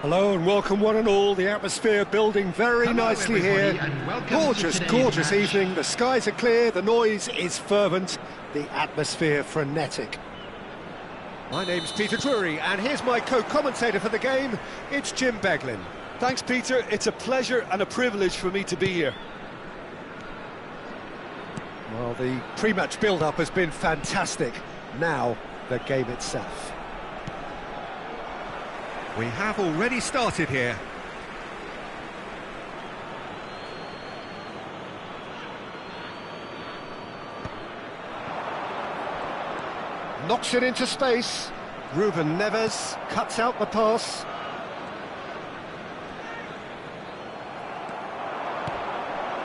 Hello and welcome one and all. The atmosphere building very nicely here. Gorgeous evening. The skies are clear, the noise is fervent, the atmosphere frenetic. My name's Peter Drury and here's my co-commentator for the game. It's Jim Beglin. Thanks, Peter. It's a pleasure and a privilege for me to be here. Well, the pre-match build-up has been fantastic. Now, the game itself. We have already started here. Knocks it into space. Ruben Neves cuts out the pass.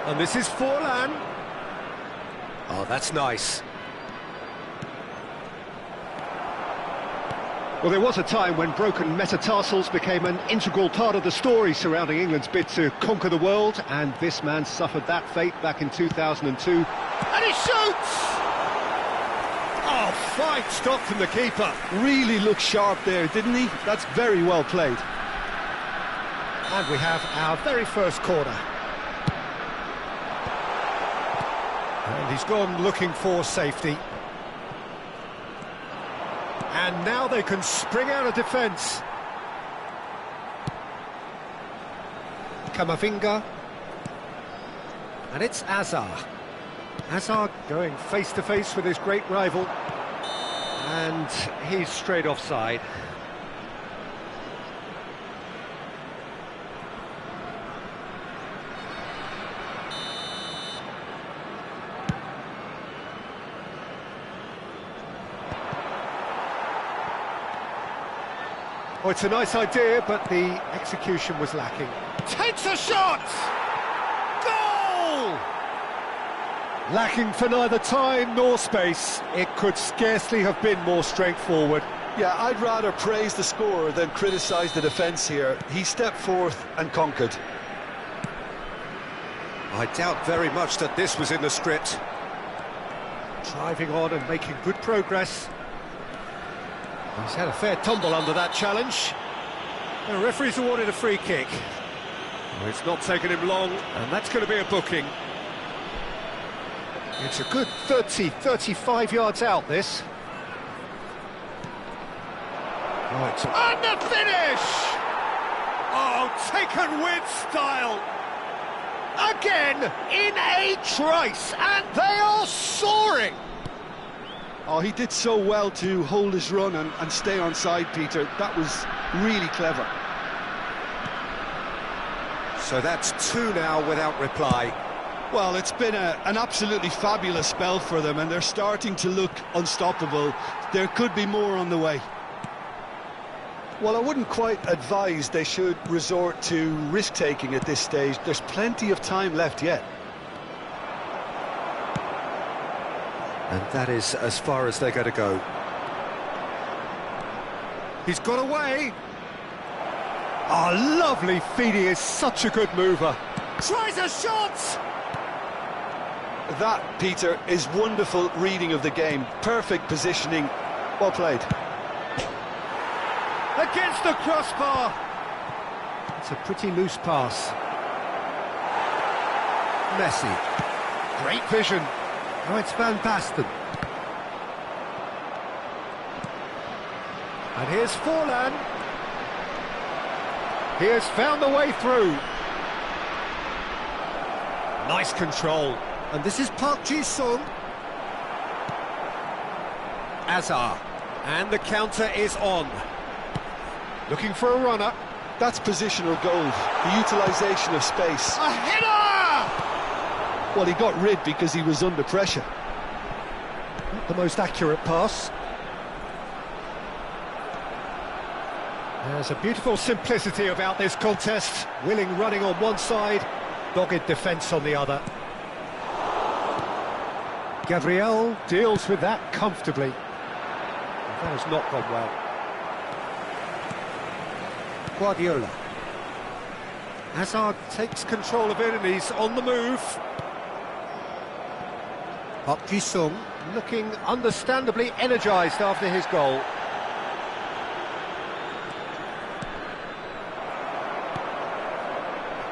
And this is Forlan. Oh, that's nice. Well, there was a time when broken metatarsals became an integral part of the story surrounding England's bid to conquer the world, and this man suffered that fate back in 2002. And he shoots! Oh, fine stop from the keeper. Really looked sharp there, didn't he? That's very well played. And we have our very first corner. And he's gone looking for safety. And now they can spring out of defence. Camavinga. And it's Azar. Azar going face-to-face with his great rival. And he's straight offside. Oh, it's a nice idea, but the execution was lacking. Takes a shot! Goal! Lacking for neither time nor space. It could scarcely have been more straightforward. Yeah, I'd rather praise the scorer than criticise the defence here. He stepped forth and conquered. I doubt very much that this was in the script. Driving on and making good progress. He's had a fair tumble under that challenge. The referee's awarded a free kick. Well, it's not taken him long, and that's going to be a booking. It's a good 35 yards out, this. Right. And the finish! Oh, taken with style. Again, in a trice, and they are soaring. Oh, he did so well to hold his run and stay on side, Peter. That was really clever. So that's two now without reply. Well, it's been an absolutely fabulous spell for them, and they're starting to look unstoppable. There could be more on the way. Well, I wouldn't quite advise they should resort to risk-taking at this stage. There's plenty of time left yet. And that is as far as they're going to go. He's got away. Oh, lovely feed. He is such a good mover. Tries a shot! That, Peter, is wonderful reading of the game. Perfect positioning. Well played. Against the crossbar. It's a pretty loose pass. Messi. Great vision. Oh, it's Van Basten. And here's Forlan. He has found the way through. Nice control. And this is Park Ji-sung. Azar. And the counter is on. Looking for a runner. That's positional gold. The utilisation of space. A header! Well, he got rid because he was under pressure. Not the most accurate pass. There's a beautiful simplicity about this contest. Willing running on one side, dogged defence on the other. Gabriel deals with that comfortably. That has not gone well. Guardiola. Hazard takes control of it and he's on the move. Park Ji-sung looking understandably energised after his goal.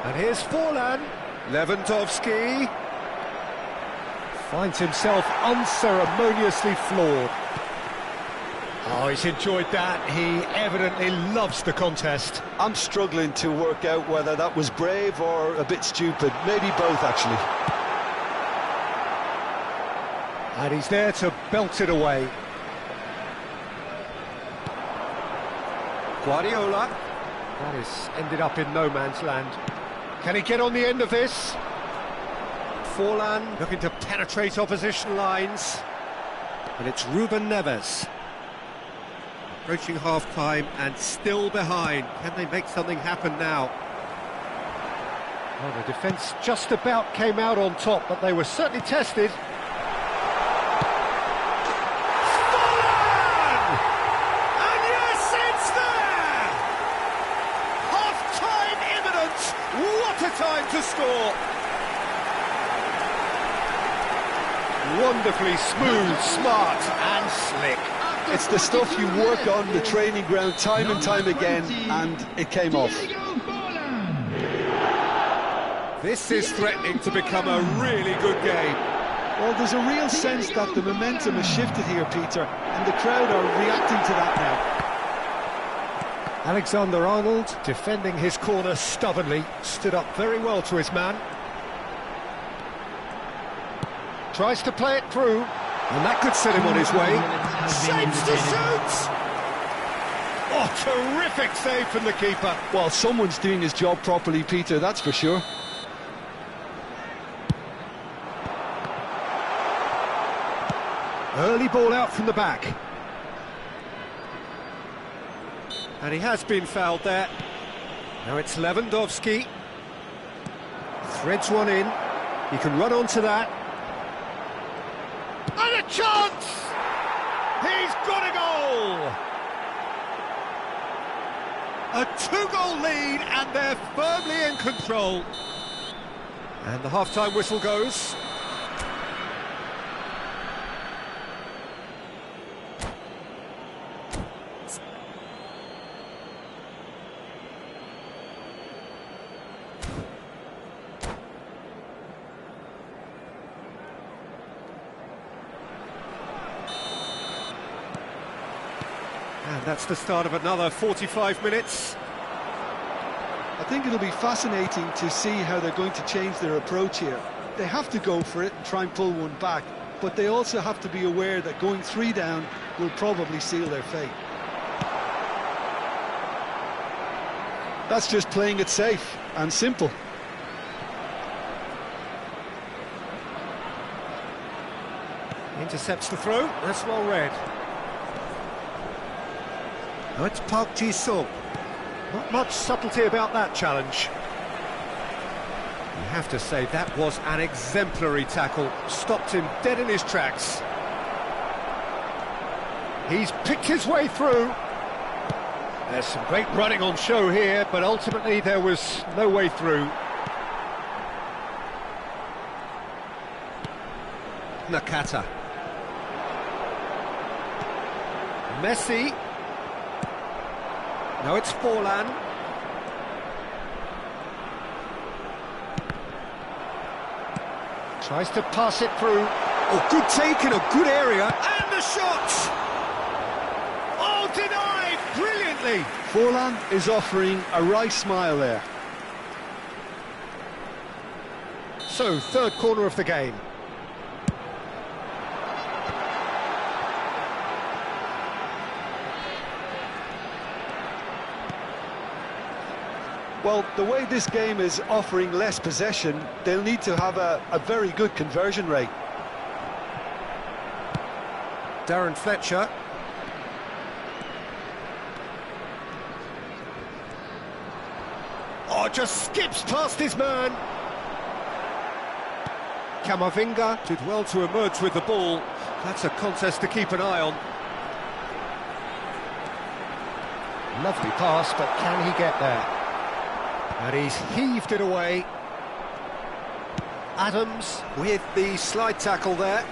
And here's Forlan. Lewandowski finds himself unceremoniously floored. Oh, he's enjoyed that. He evidently loves the contest. I'm struggling to work out whether that was brave or a bit stupid. Maybe both, actually. And he's there to belt it away. Guardiola. That is ended up in no man's land. Can he get on the end of this? Forlan looking to penetrate opposition lines. And it's Ruben Neves. Approaching half-time and still behind. Can they make something happen now? Well, the defence just about came out on top, but they were certainly tested. Forlan! And yes, it's there! Half-time imminent! What a time to score! Wonderfully smooth, smart and slick. It's the stuff you work on the training ground time and time again, and it came off. This is threatening to become a really good game. Well, there's a real sense that the momentum has shifted here, Peter, and the crowd are reacting to that now. Alexander-Arnold, defending his corner stubbornly, stood up very well to his man. Tries to play it through, and that could set him on his way. Shapes to shoot! Oh, terrific save from the keeper. Well, someone's doing his job properly, Peter, that's for sure. Early ball out from the back. And he has been fouled there. Now it's Lewandowski. Threads one in. He can run onto that. And a chance! He's got a goal! A two-goal lead, and they're firmly in control. And the half-time whistle goes. And that's the start of another 45 minutes. I think it'll be fascinating to see how they're going to change their approach here. They have to go for it and try and pull one back, but they also have to be aware that going 3 down will probably seal their fate. That's just playing it safe and simple. Intercepts the throw, that's well read. Now it's Park Ji-sung. Not much subtlety about that challenge. You have to say that was an exemplary tackle. Stopped him dead in his tracks. He's picked his way through. There's some great running on show here, but ultimately there was no way through. Nakata. Messi. Now it's Forlan. Tries to pass it through. Oh, good take in a good area. And the shot! Oh, denied brilliantly. Forlan is offering a wry smile there. So, third corner of the game. Well, the way this game is offering less possession, they'll need to have a very good conversion rate. Darren Fletcher. Oh, just skips past his man. Camavinga did well to emerge with the ball. That's a contest to keep an eye on. Lovely pass, but can he get there? And he's heaved it away. Adams with the slide tackle there.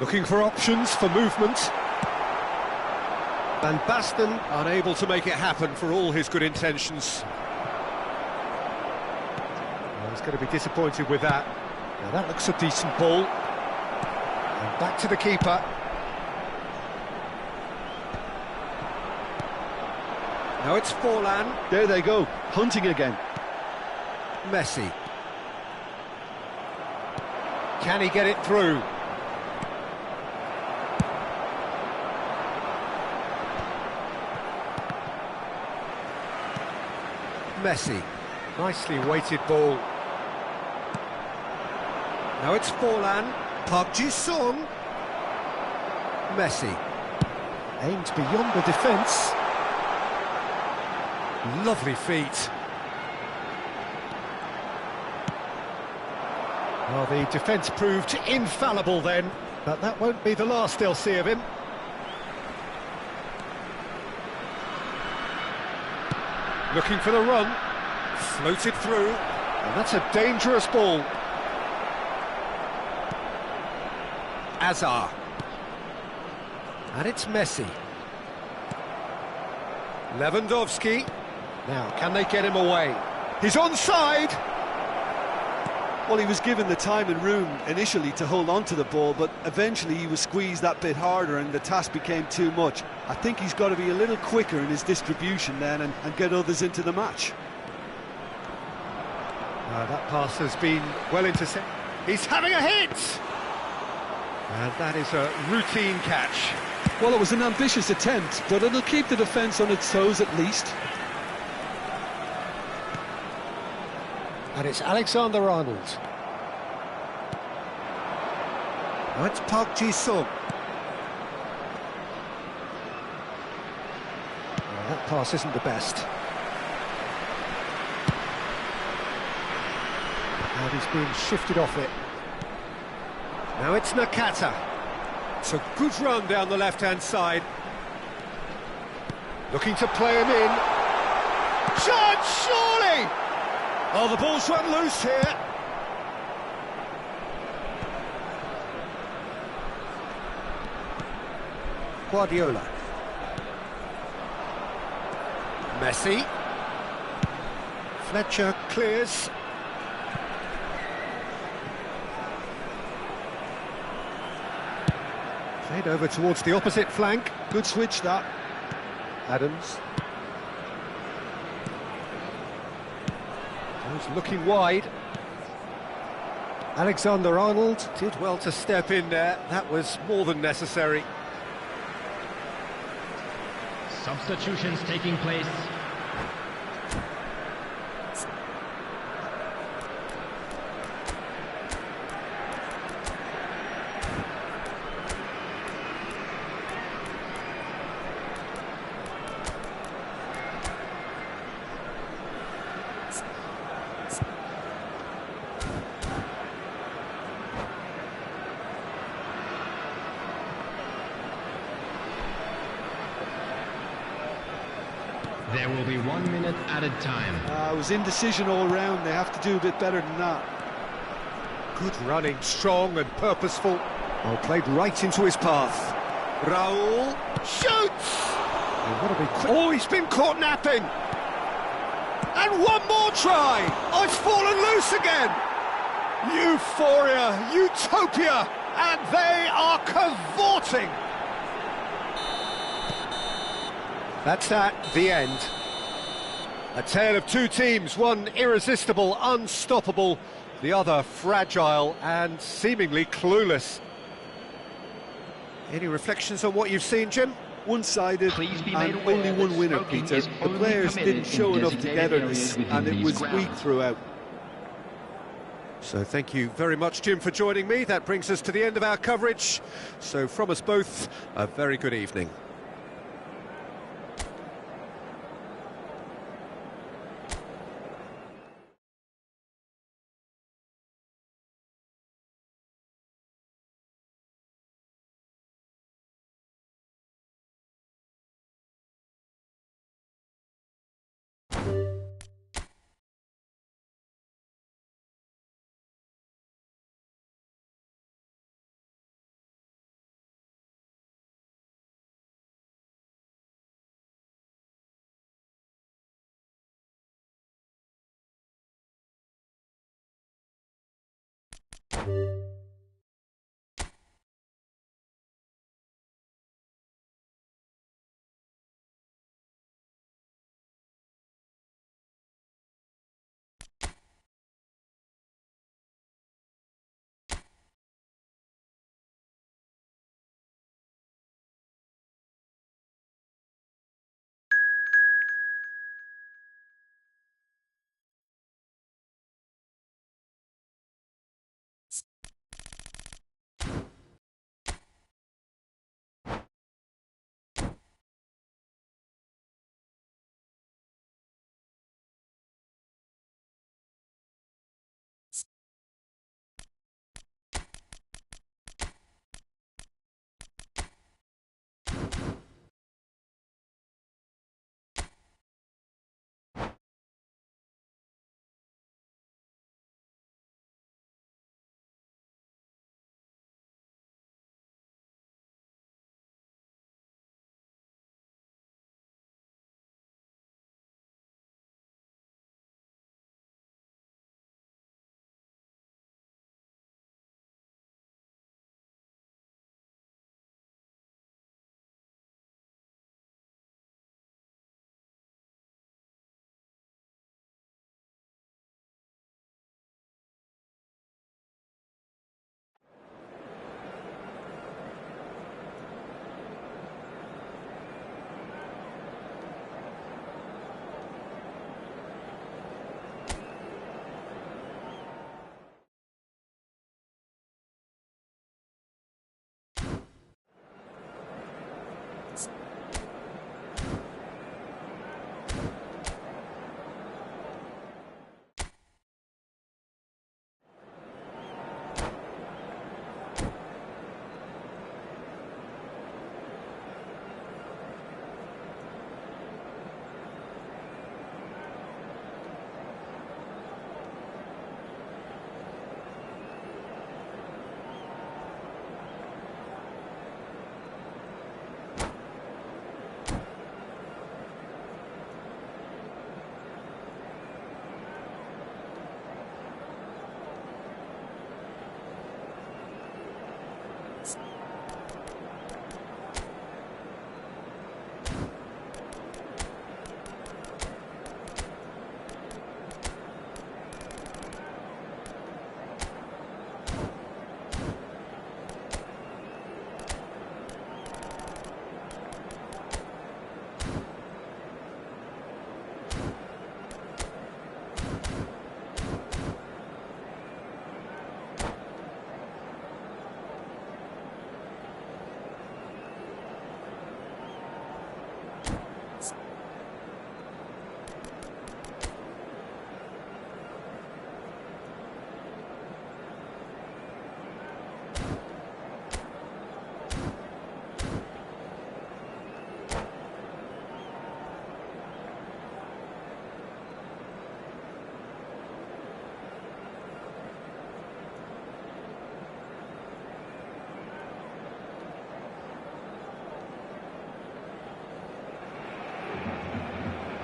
Looking for options for movement. Van Basten unable to make it happen for all his good intentions. Well, he's going to be disappointed with that. Now that looks a decent ball. And back to the keeper. Now it's Forlan. There they go, hunting again. Messi. Can he get it through? Messi. Nicely weighted ball. Now it's Forlan. Park Ji-sung. Messi. Aimed beyond the defence. Lovely feet. Well, the defence proved infallible then, but that won't be the last they'll see of him. Looking for the run. Floated through. And that's a dangerous ball. Azar. And it's Messi. Lewandowski. Now, can they get him away? He's onside! Well, he was given the time and room initially to hold on to the ball, but eventually he was squeezed that bit harder and the task became too much. I think he's got to be a little quicker in his distribution then and get others into the match. That pass has been well intercepted. He's having a hit! And that is a routine catch. Well, it was an ambitious attempt, but it'll keep the defence on its toes at least. And it's Alexander-Arnold. Now it's Park Ji-sung. Well, that pass isn't the best. And he's being shifted off it. Now it's Nakata. It's a good run down the left-hand side. Looking to play him in. Chance, surely! Oh, the ball's run loose here. Guardiola. Messi. Fletcher clears. Played over towards the opposite flank. Good switch, that. Adams. He's looking wide. Alexander-Arnold did well to step in there. That was more than necessary. Substitutions taking place. There will be 1 minute added time. It was indecision all round. They have to do a bit better than that. Good running, strong and purposeful. Well, played right into his path. Raul shoots! They've got to be quick. Oh, he's been caught napping! And one more try! Oh, it's fallen loose again! Euphoria, utopia, and they are cavorting! That's that, the end. A tale of two teams, one irresistible, unstoppable, the other fragile and seemingly clueless. Any reflections on what you've seen, Jim? One-sided and only one winner, Peter. The players didn't show enough togetherness and it was weak throughout. So thank you very much, Jim, for joining me. That brings us to the end of our coverage. So from us both, a very good evening.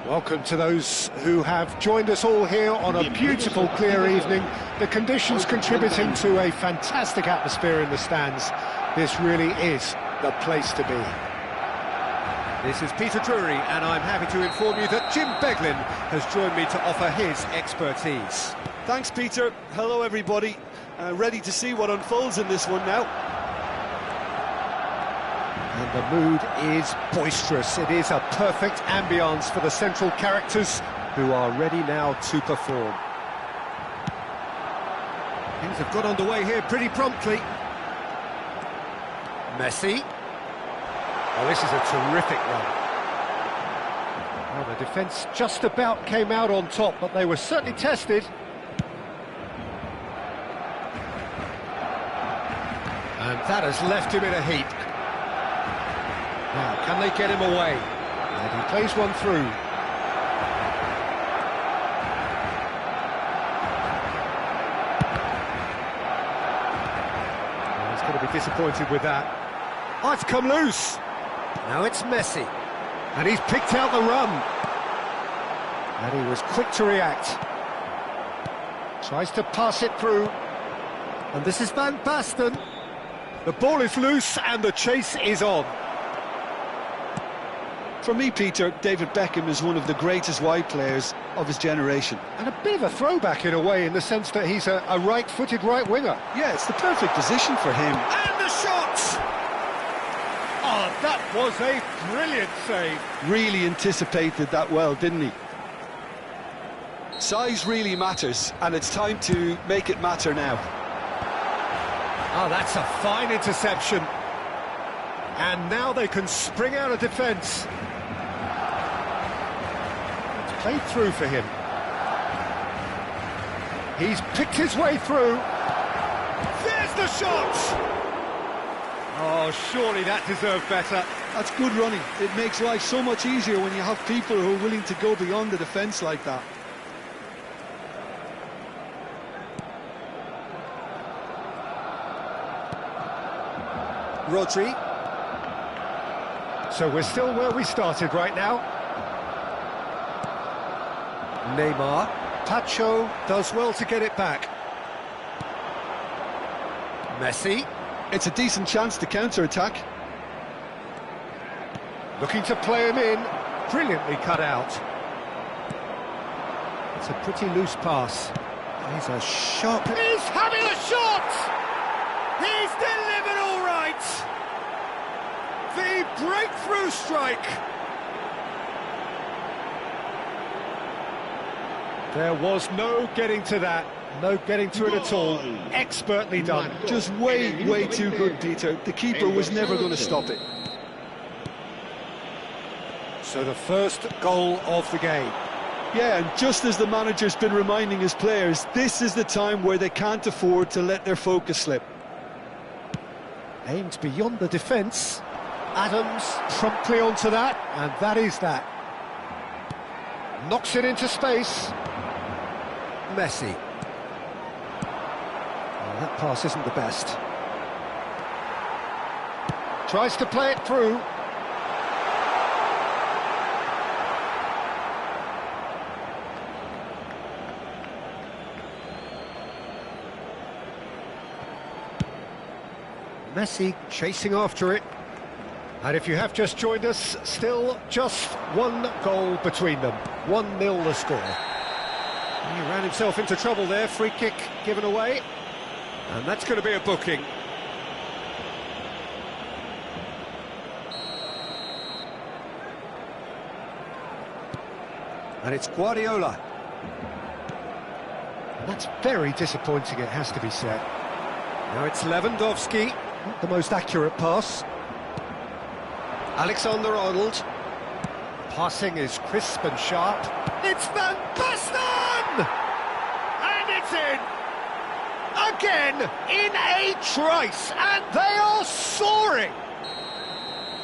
Welcome to those who have joined us all here on a beautiful, clear evening. The conditions contributing to a fantastic atmosphere in the stands. This really is the place to be. This is Peter Drury, and I'm happy to inform you that Jim Beglin has joined me to offer his expertise. Thanks, Peter. Hello, everybody. Ready to see what unfolds in this one now. And the mood is boisterous. It is a perfect ambience for the central characters who are ready now to perform. Things have got underway here pretty promptly. Messi. Oh, this is a terrific run. Well, the defence just about came out on top, but they were certainly tested. And that has left him in a heap. Now, can they get him away? And he plays one through. Well, he's going to be disappointed with that. Oh, it's come loose. Now it's Messi. And he's picked out the run. And he was quick to react. Tries to pass it through. And this is Van Basten. The ball is loose and the chase is on. For me, Peter, David Beckham is one of the greatest wide players of his generation. And a bit of a throwback in a way, in the sense that he's a right-footed right winger. Yeah, it's the perfect position for him. And the shot! Oh, that was a brilliant save. Really anticipated that well, didn't he? Size really matters, and it's time to make it matter now. Oh, that's a fine interception. And now they can spring out of defence. It's played through for him. He's picked his way through. There's the shot! Oh, surely that deserved better. That's good running. It makes life so much easier when you have people who are willing to go beyond the defence like that. Rodri. So we're still where we started right now. Neymar. Pacho does well to get it back. Messi. It's a decent chance to counter-attack. Looking to play him in. Brilliantly cut out. It's a pretty loose pass. He's a shot. He's having a shot! He's delivered all right! The breakthrough strike! There was no getting to that. No getting to it at all. Expertly done. Just way too good, Peter. The keeper was never going to stop it. So the first goal of the game. Yeah, and just as the manager's been reminding his players, this is the time where they can't afford to let their focus slip. Aimed beyond the defence. Adams promptly onto that, and that is that. Knocks it into space. Messi. Oh, that pass isn't the best. Tries to play it through. Messi chasing after it. And if you have just joined us, still just one goal between them. 1-0 the score. He ran himself into trouble there, free kick given away. And that's going to be a booking. And it's Guardiola. And that's very disappointing, it has to be said. Now it's Lewandowski. Not the most accurate pass. Alexander-Arnold. Passing is crisp and sharp. It's Van Basten! And it's in! Again, in a trice, and they are soaring!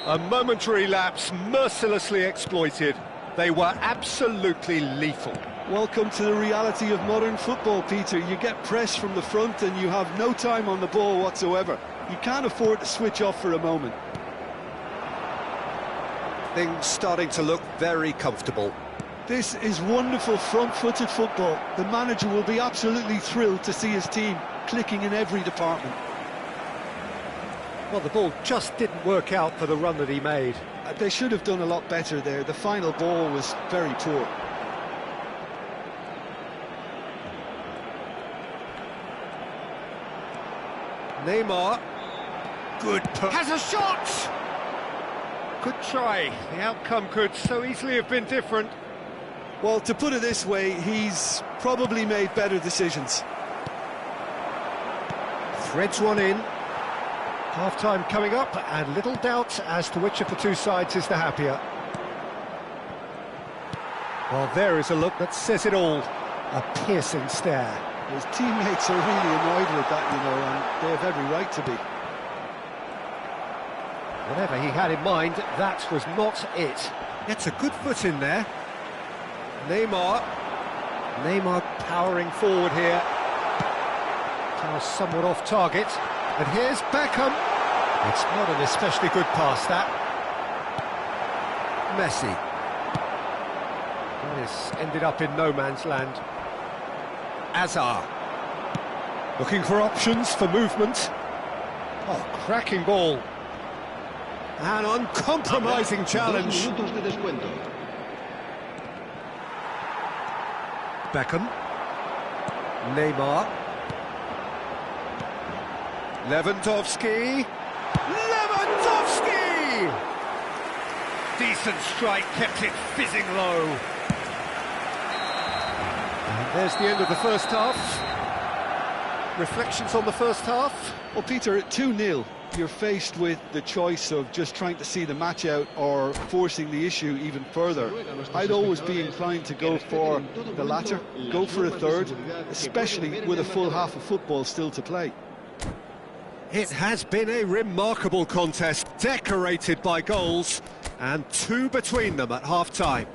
A momentary lapse, mercilessly exploited. They were absolutely lethal. Welcome to the reality of modern football, Peter. You get press from the front and you have no time on the ball whatsoever. You can't afford to switch off for a moment. Things starting to look very comfortable. This is wonderful front-footed football. The manager will be absolutely thrilled to see his team clicking in every department. Well, the ball just didn't work out for the run that he made. They should have done a lot better there. The final ball was very poor. Neymar. Good pass. Has a shot! Good try. The outcome could so easily have been different. Well, to put it this way, he's probably made better decisions. Threads one in. Half-time coming up, and little doubt as to which of the two sides is the happier. Well, there is a look that says it all. A piercing stare. His teammates are really annoyed with that, you know, and they have every right to be. Whatever he had in mind, that was not it. Gets a good foot in there. Neymar powering forward here. Now somewhat off target. And here's Beckham. It's not an especially good pass, that. Messi. This ended up in no man's land. Azar. Looking for options for movement. Oh, cracking ball. An uncompromising challenge. Beckham. Neymar. Lewandowski. Lewandowski! Decent strike, kept it fizzing low. And there's the end of the first half. Reflections on the first half? Well, Peter, at 2-0, you're faced with the choice of just trying to see the match out or forcing the issue even further. I'd always be inclined to go for the latter, go for a third, especially with a full half of football still to play. It has been a remarkable contest, decorated by goals, and 2 between them at half-time.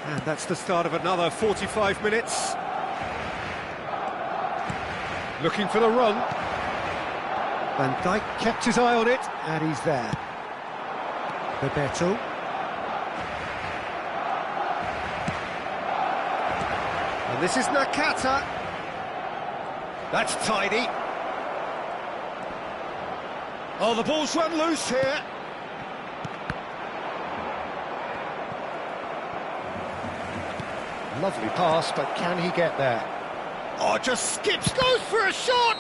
And that's the start of another 45 minutes. Looking for the run. Van Dijk kept his eye on it, and he's there. Bebeto. And this is Nakata. That's tidy. Oh, the ball's run loose here. Lovely pass, but can he get there? Oh, just skips, goes for a shot!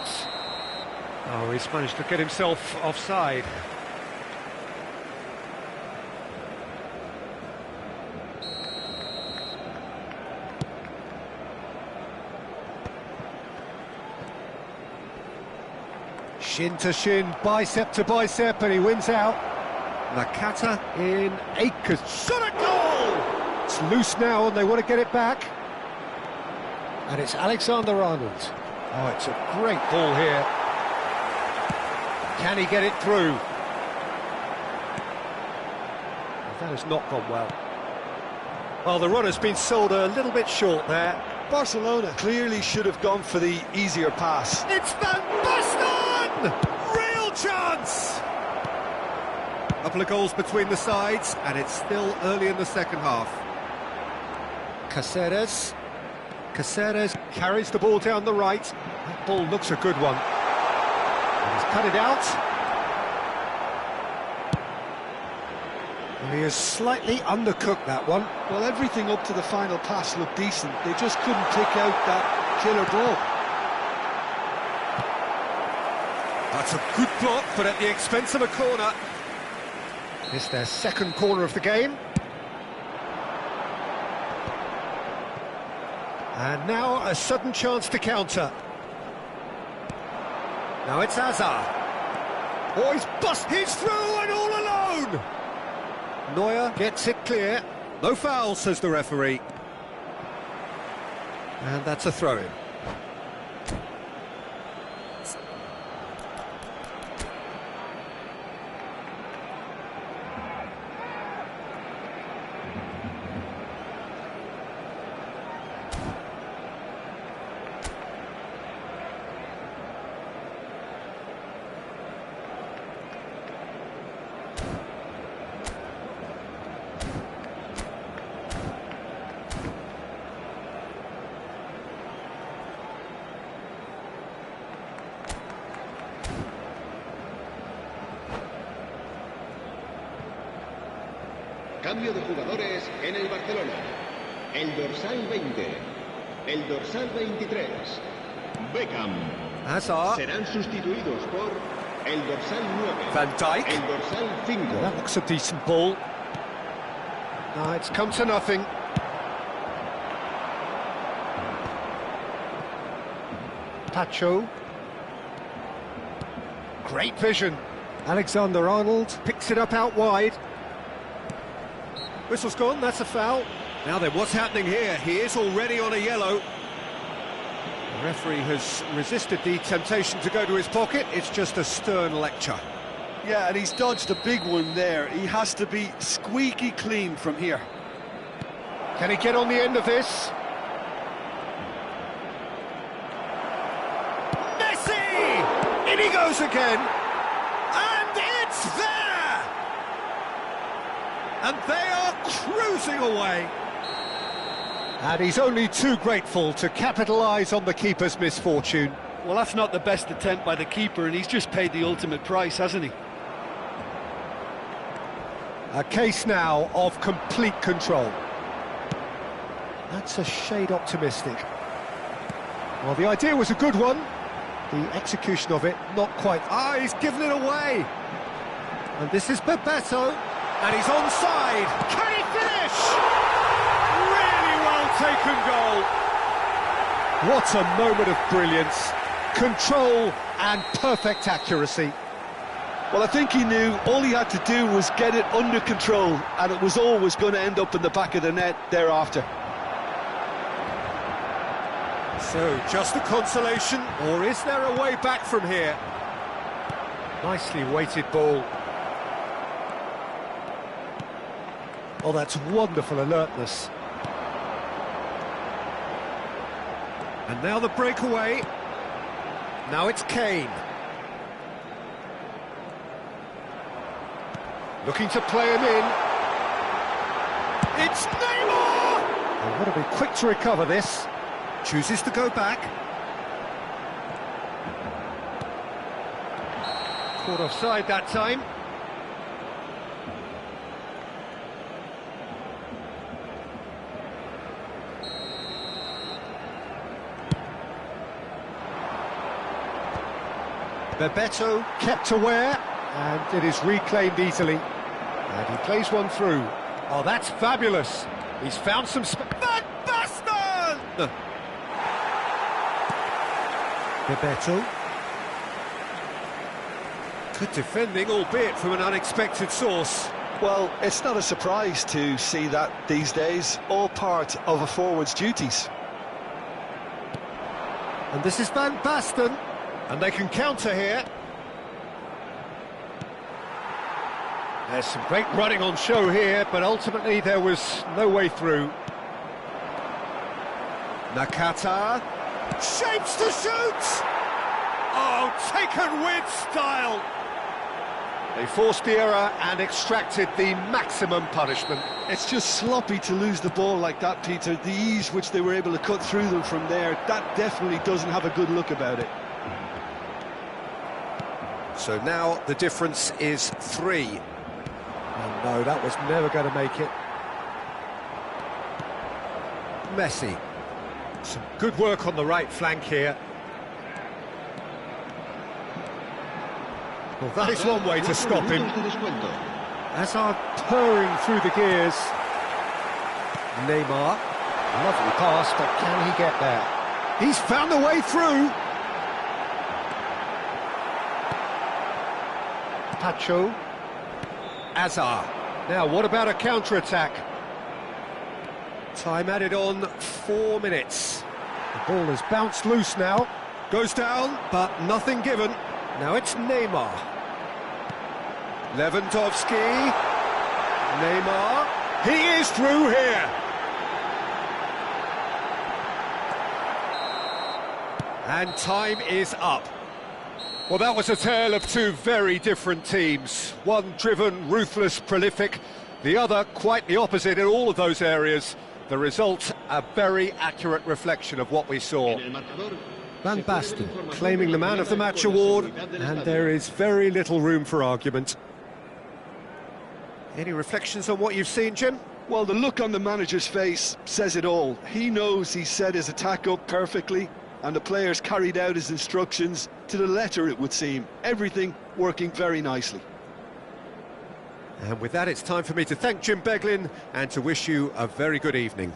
Oh, he's managed to get himself offside. Shin to shin, bicep to bicep, and he wins out. Nakata in acres. Shot a goal! It's loose now, and they want to get it back. And it's Alexander-Arnold. Oh, it's a great ball here. Can he get it through? That has not gone well. Well, the run has been sold a little bit short there. Barcelona clearly should have gone for the easier pass. It's Van Basten! Real chance! A couple of goals between the sides, and it's still early in the second half. Caceres. Caceres carries the ball down the right. That ball looks a good one. And he's cut it out. And he has slightly undercooked that one. Well, everything up to the final pass looked decent. They just couldn't pick out that killer ball. That's a good block, but at the expense of a corner. It's their second corner of the game. And now a sudden chance to counter. Now it's Hazard. Oh, he's through and all alone! Neuer gets it clear. No foul, says the referee. And that's a throw-in. Cambio de jugadores en el Barcelona. El dorsal 20, el dorsal 23, Beckham. Hazard. Serán sustituidos por el dorsal 9, Van Dijk. el dorsal 5. That looks a decent ball. No, it's come to nothing. Pacho. Great vision. Alexander-Arnold picks it up out wide. Whistle's gone, that's a foul. Now then, what's happening here? He is already on a yellow. The referee has resisted the temptation to go to his pocket. It's just a stern lecture. Yeah, and he's dodged a big one there. He has to be squeaky clean from here. Can he get on the end of this? Messi! In he goes again! And it's there! And they are cruising away. And he's only too grateful to capitalise on the keeper's misfortune. Well, that's not the best attempt by the keeper, and he's just paid the ultimate price, hasn't he? A case now of complete control. That's a shade optimistic. Well, the idea was a good one. The execution of it, not quite. Ah, he's given it away. And this is Bebeto. And he's onside. Can he finish? Really well taken goal. What a moment of brilliance. Control and perfect accuracy. Well, I think he knew all he had to do was get it under control, and it was always going to end up in the back of the net thereafter. So, just a consolation, or is there a way back from here? Nicely weighted ball. Oh, that's wonderful alertness. And now the breakaway. Now it's Kane. Looking to play him in. It's Neymar! They've got to be quick to recover this. Chooses to go back. Caught offside that time. Bebeto kept aware, and it is reclaimed easily. And he plays one through. Oh, that's fabulous. He's found some Van Basten! Bebeto. Good defending, albeit from an unexpected source. Well, it's not a surprise to see that these days, all part of a forward's duties. And this is Van Basten. And they can counter here. There's some great running on show here, but ultimately there was no way through. Nakata shapes to shoot. Oh, taken with style. They forced the error and extracted the maximum punishment. It's just sloppy to lose the ball like that, Peter. The ease which they were able to cut through them from there, that definitely doesn't have a good look about it. So now the difference is 3. Oh no, that was never going to make it. Messi. Some good work on the right flank here. Well, that is one way to stop him. Hazard purring through the gears. Neymar. Lovely pass, but can he get there? He's found a way through. Pacho. Azar. Now, what about a counter-attack? Time added on 4 minutes. The ball has bounced loose now. Goes down, but nothing given. Now it's Neymar. Lewandowski. Neymar. He is through here. And time is up. Well, that was a tale of two very different teams. One driven, ruthless, prolific. The other quite the opposite in all of those areas. The result, a very accurate reflection of what we saw. Van Basten claiming the Man of the Match award, and there is very little room for argument. Any reflections on what you've seen, Jim? Well, the look on the manager's face says it all. He knows he set his attack up perfectly, and the players carried out his instructions to the letter, it would seem. Everything working very nicely. And with that, it's time for me to thank Jim Beglin and to wish you a very good evening.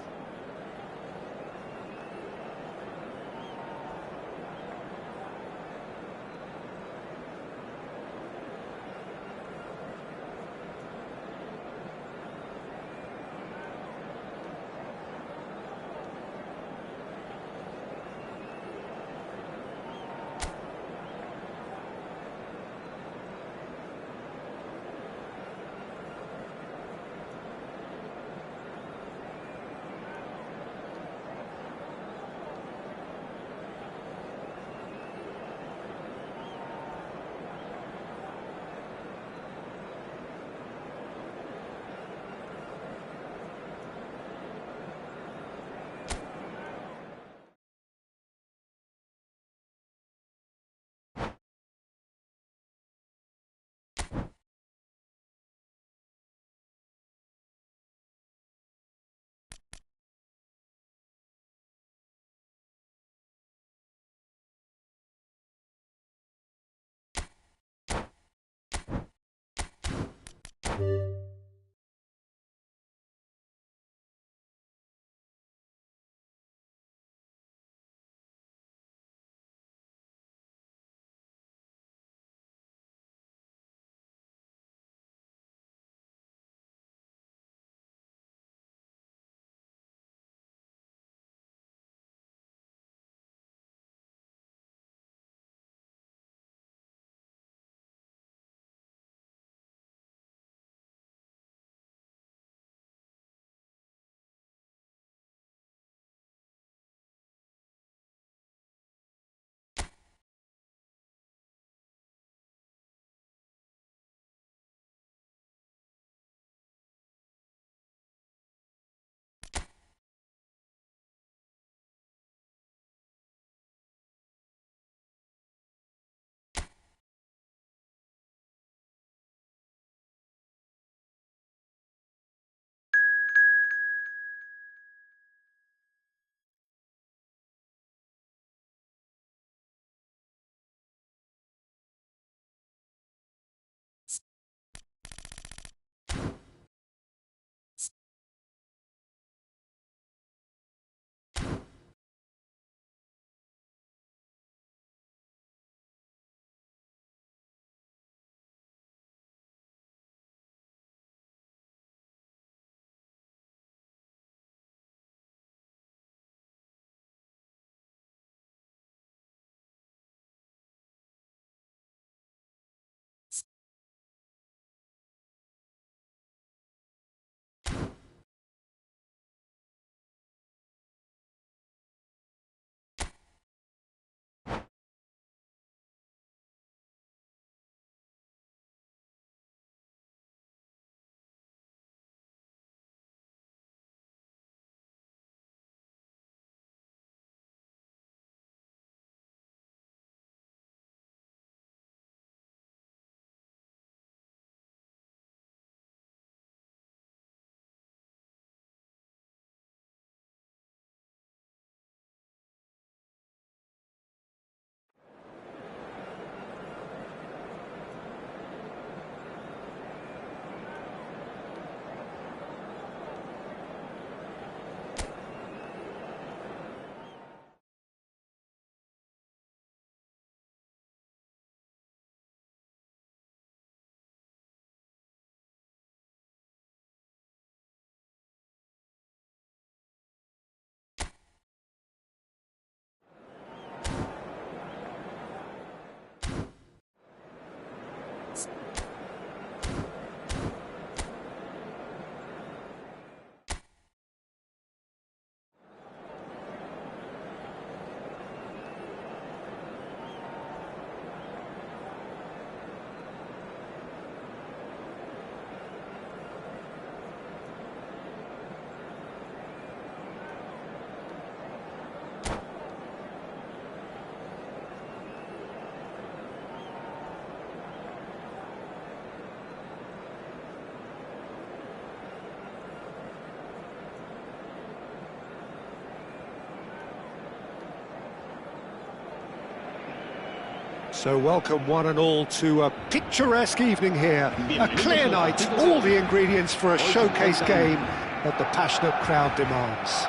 So welcome one and all to a picturesque evening here. A clear night, all the ingredients for a showcase game that the passionate crowd demands.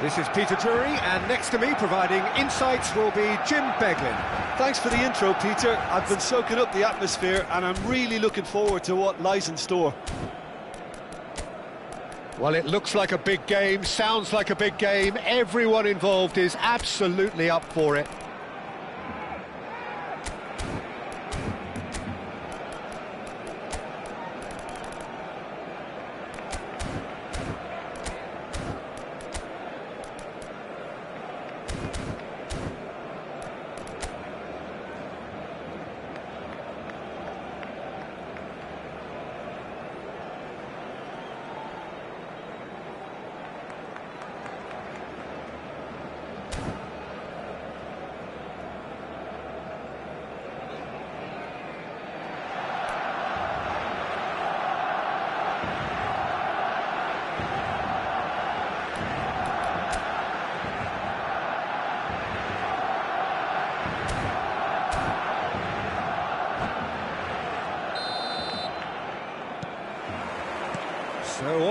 This is Peter Drury, and next to me providing insights will be Jim Beglin. Thanks for the intro, Peter. I've been soaking up the atmosphere and I'm really looking forward to what lies in store. Well, it looks like a big game, sounds like a big game. Everyone involved is absolutely up for it.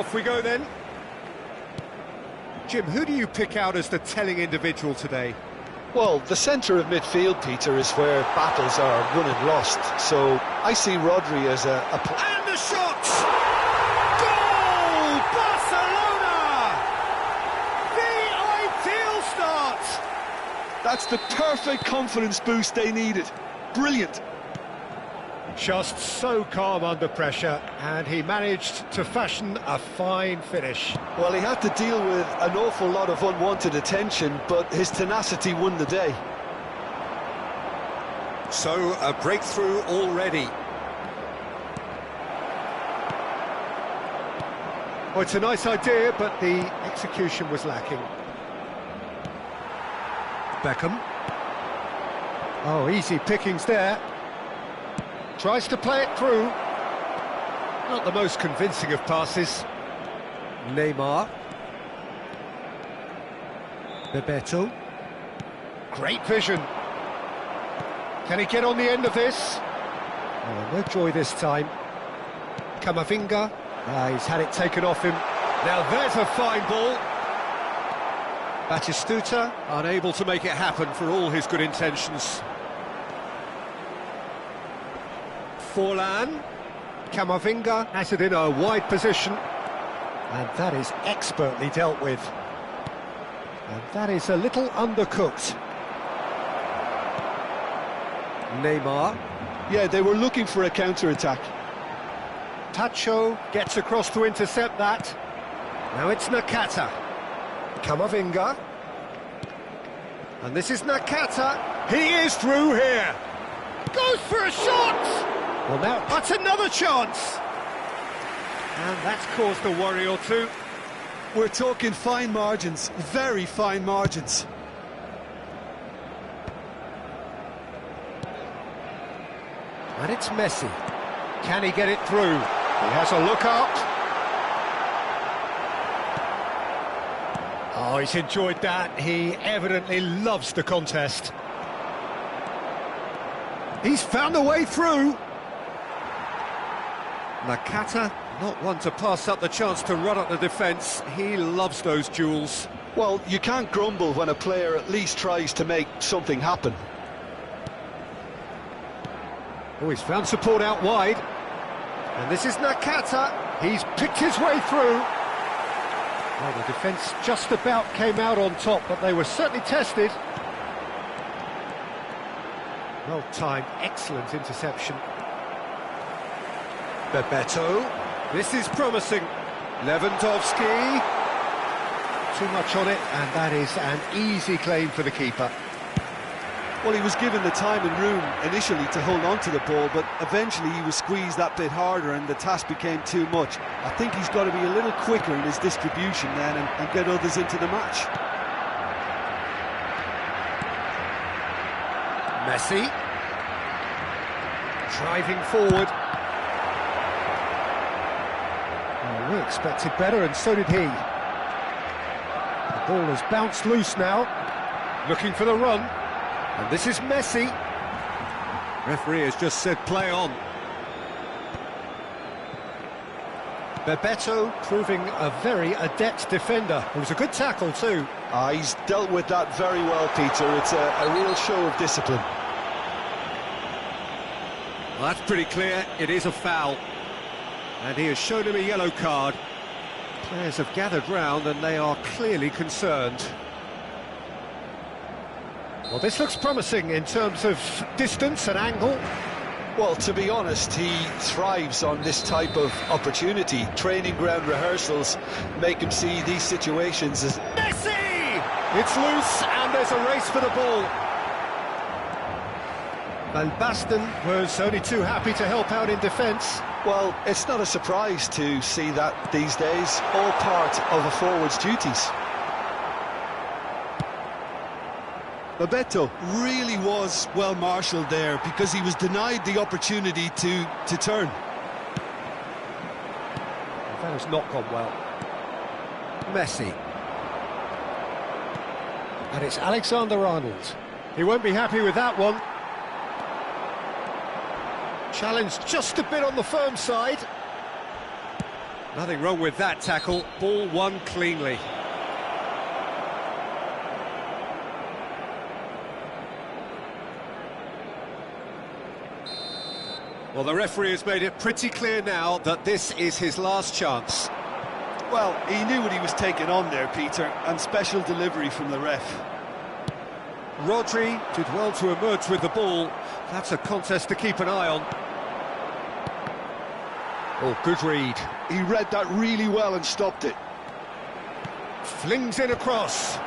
Off we go then. Jim, who do you pick out as the telling individual today? Well, the centre of midfield, Peter, is where battles are won and lost. So I see Rodri as a And the shot! Goal! Barcelona! The ideal start! That's the perfect confidence boost they needed. Brilliant. Just so calm under pressure, and he managed to fashion a fine finish. Well, he had to deal with an awful lot of unwanted attention, but his tenacity won the day. So, a breakthrough already. Oh, it's a nice idea, but the execution was lacking. Beckham. Oh, easy pickings there. Tries to play it through. Not the most convincing of passes. Neymar. Bebeto. Great vision. Can he get on the end of this? Oh, no joy this time. Camavinga. He's had it taken off him. Now there's a fine ball. Batistuta. Unable to make it happen for all his good intentions. Forlan. Camavinga has it in a wide position. And that is expertly dealt with. And that is a little undercooked. Neymar. Yeah, they were looking for a counter-attack. Tacho gets across to intercept that. Now it's Nakata. Camavinga. And this is Nakata. He is through here. Goes for a shot! Well, now That's another chance. and that's caused a worry or two. We're talking fine margins, very fine margins. And it's Messi. Can he get it through? He has a look up. Oh, he's enjoyed that. He evidently loves the contest. He's found a way through. Nakata, not one to pass up the chance to run up the defence. He loves those duels. Well, you can't grumble when a player at least tries to make something happen. Oh, he's found support out wide. And this is Nakata. He's picked his way through. Well, the defence just about came out on top, but they were certainly tested. Well timed, excellent interception. Bebeto. This is promising. Lewandowski. Too much on it, and that is an easy claim for the keeper. Well, he was given the time and room initially to hold on to the ball, but eventually he was squeezed that bit harder and the task became too much. I think he's got to be a little quicker in his distribution then and get others into the match. Messi. Driving forward. Oh, we expected better, and so did he. The ball has bounced loose now. Looking for the run. And this is Messi. Referee has just said play on. Bebeto proving a very adept defender. It was a good tackle too. He's dealt with that very well, Peter. It's a real show of discipline. Well, that's pretty clear. It is a foul. And he has shown him a yellow card. Players have gathered round and they are clearly concerned. Well, this looks promising in terms of distance and angle. Well, to be honest, he thrives on this type of opportunity. Training ground rehearsals make him see these situations as... Messi! It's loose and there's a race for the ball. Van Basten was only too happy to help out in defence. Well, it's not a surprise to see that these days, all part of a forward's duties. Bebeto really was well marshalled there because he was denied the opportunity to turn. That has not gone well. Messi. And it's Alexander-Arnold. He won't be happy with that one. Challenged just a bit on the firm side. Nothing wrong with that tackle. Ball won cleanly. Well, the referee has made it pretty clear now that this is his last chance. Well, he knew what he was taking on there, Peter, and special delivery from the ref. Rodri did well to emerge with the ball. That's a contest to keep an eye on. Oh, good read. He read that really well and stopped it. Flings in across.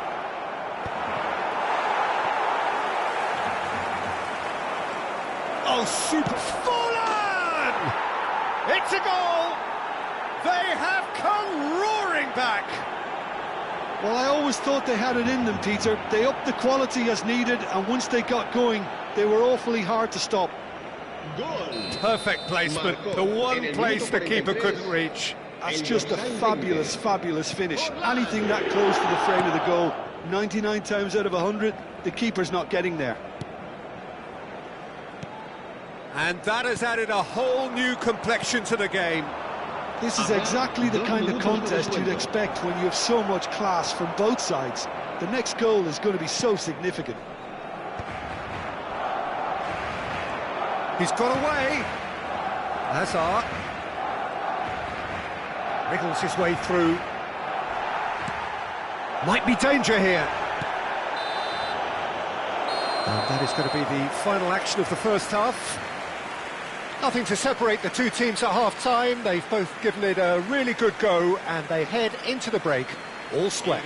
Oh, super Fallen! It's a goal! They have come roaring back! Well, I always thought they had it in them, Peter. They upped the quality as needed, and once they got going, they were awfully hard to stop. Perfect placement, the one place the keeper couldn't reach. That's just a fabulous, fabulous finish. Anything that close to the frame of the goal, 99 times out of 100, the keeper's not getting there. And that has added a whole new complexion to the game. This is exactly the kind of contest you'd expect when you have so much class from both sides. The next goal is going to be so significant. He's got away. Hazard wriggles his way through. Might be danger here. And that is going to be the final action of the first half. Nothing to separate the two teams at half-time. They've both given it a really good go, and they head into the break all square.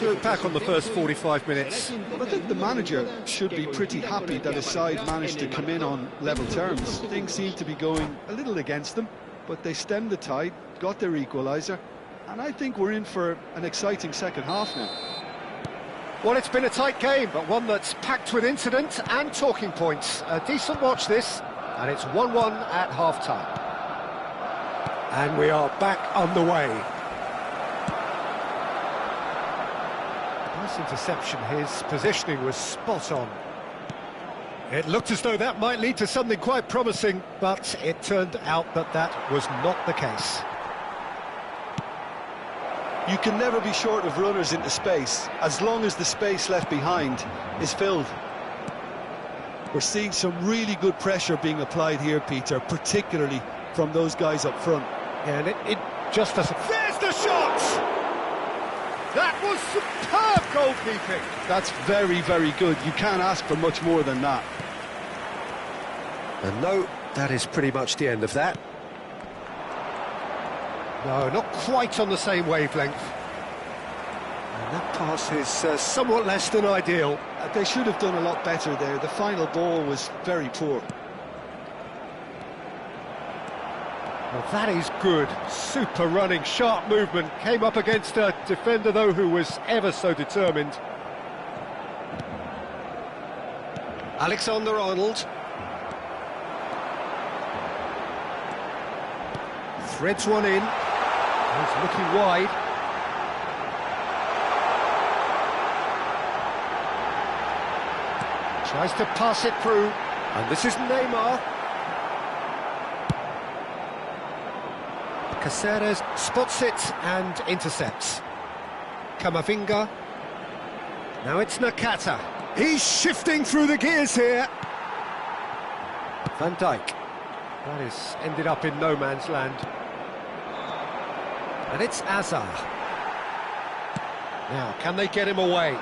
Look back on the first 45 minutes. Well, I think the manager should be pretty happy that his side managed to come in on level terms. Things seem to be going a little against them, but they stemmed the tide, got their equaliser, and I think we're in for an exciting second half now. Well, it's been a tight game, but one that's packed with incident and talking points. A decent watch this, and it's 1-1 at half-time. And we are back underway. Nice interception, his positioning was spot on. It looked as though that might lead to something quite promising, but it turned out that that was not the case. You can never be short of runners into space, as long as the space left behind is filled. We're seeing some really good pressure being applied here, Peter, particularly from those guys up front. Yeah, and it just doesn't... There's the shot! That was superb goalkeeping. That's very, very good. You can't ask for much more than that. And no, that is pretty much the end of that. No, not quite on the same wavelength. And that pass is somewhat less than ideal. They should have done a lot better there. The final ball was very poor. Well, that is good. Super running, sharp movement. Came up against a defender, though, who was ever so determined. Alexander-Arnold. Threads one in. He's looking wide. Tries to pass it through. And this is Neymar. Caceres spots it and intercepts. Camavinga. Now it's Nakata. He's shifting through the gears here. Van Dijk. That is ended up in no man's land. And it's Hazard. Now, can they get him away?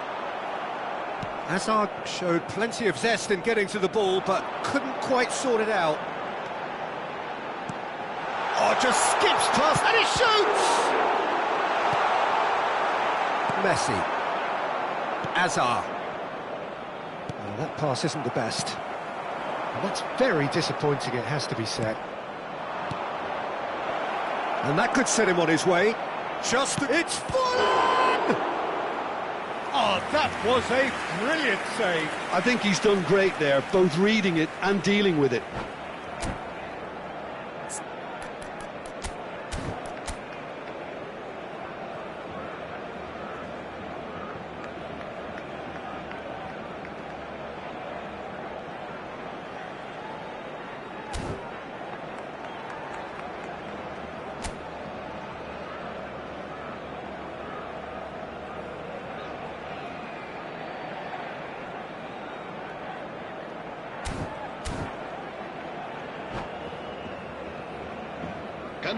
Hazard showed plenty of zest in getting to the ball, but couldn't quite sort it out. Oh, just skips past, and he shoots! Messi. Hazard. Well, that pass isn't the best. And that's very disappointing, it has to be said. And that could set him on his way. It's Fallen! Oh, that was a brilliant save. I think he's done great there, both reading it and dealing with it.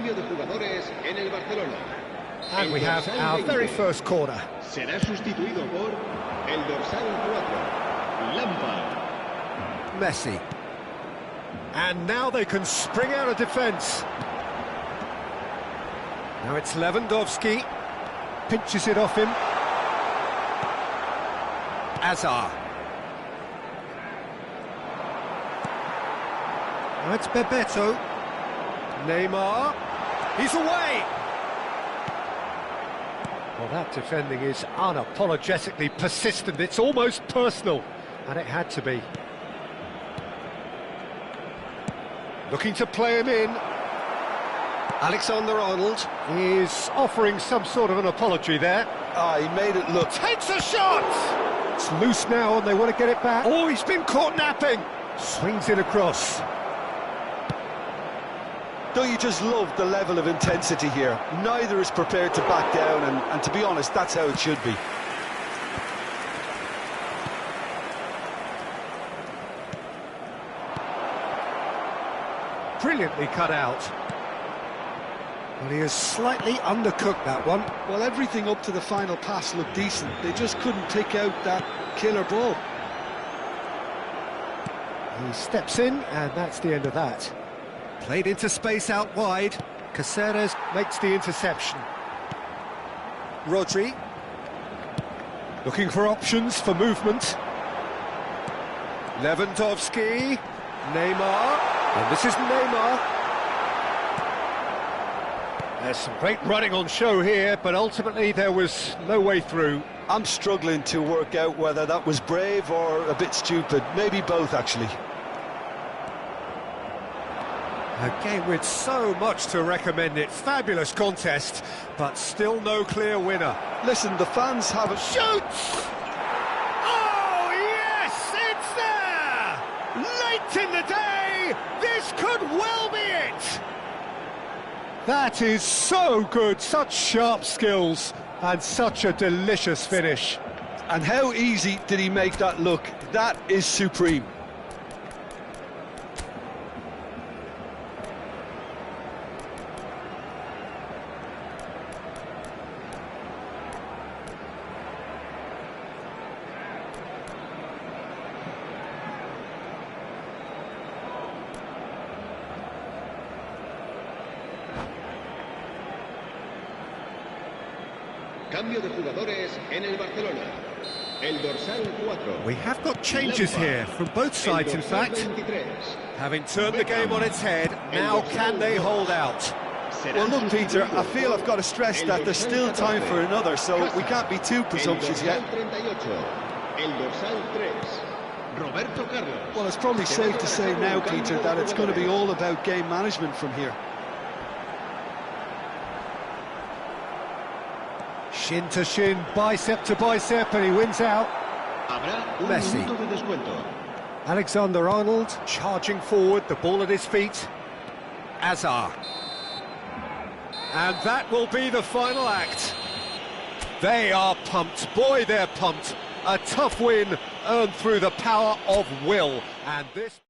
Cambio de jugadores en el Barcelona. And El we have dorsal our 20 very first corner. será sustituido por el dorsal 4, Lampard. Messi. And now they can spring out of defence. Now it's Lewandowski. Pinches it off him. Hazard. Now it's Bebeto. Neymar. He's away! Well, that defending is unapologetically persistent. It's almost personal, and it had to be. Looking to play him in. Alexander-Arnold is offering some sort of an apology there. He made it look. Takes a shot! It's loose now and they want to get it back. Oh, he's been caught napping! Swings it across. Don't you just love the level of intensity here? Neither is prepared to back down, and to be honest, that's how it should be. Brilliantly cut out. Well, he has slightly undercooked that one. Well, everything up to the final pass looked decent. They just couldn't pick out that killer ball. He steps in, and that's the end of that. Played into space out wide. Caceres makes the interception. Rodri. Looking for options for movement. Lewandowski. Neymar. And this is Neymar. There's some great running on show here, but ultimately there was no way through. I'm struggling to work out whether that was brave or a bit stupid. Maybe both, actually. A game with so much to recommend it. Fabulous contest, but still no clear winner. Listen, the fans have a... Shoots! Oh, yes, it's there! Late in the day, this could well be it! That is so good, such sharp skills, and such a delicious finish. And how easy did he make that look? That is supreme. Cambio de jugadores en el Barcelona. El dorsal 4. We have got changes here from both sides, in fact. 23. Having turned the game on its head, now can they hold out? Well, look, Peter, I feel I've got to stress that there's still time for another, so we can't be too presumptuous yet. El dorsal 3. Roberto Carlos. Well, it's probably safe to say now, Peter, that it's going to be all about game management from here. Shin to shin, bicep to bicep, and he wins out. Habrá un Messi. minuto de descuento. Alexander-Arnold charging forward, the ball at his feet. Hazard. And that will be the final act. They are pumped. Boy, they're pumped. A tough win earned through the power of will. And this...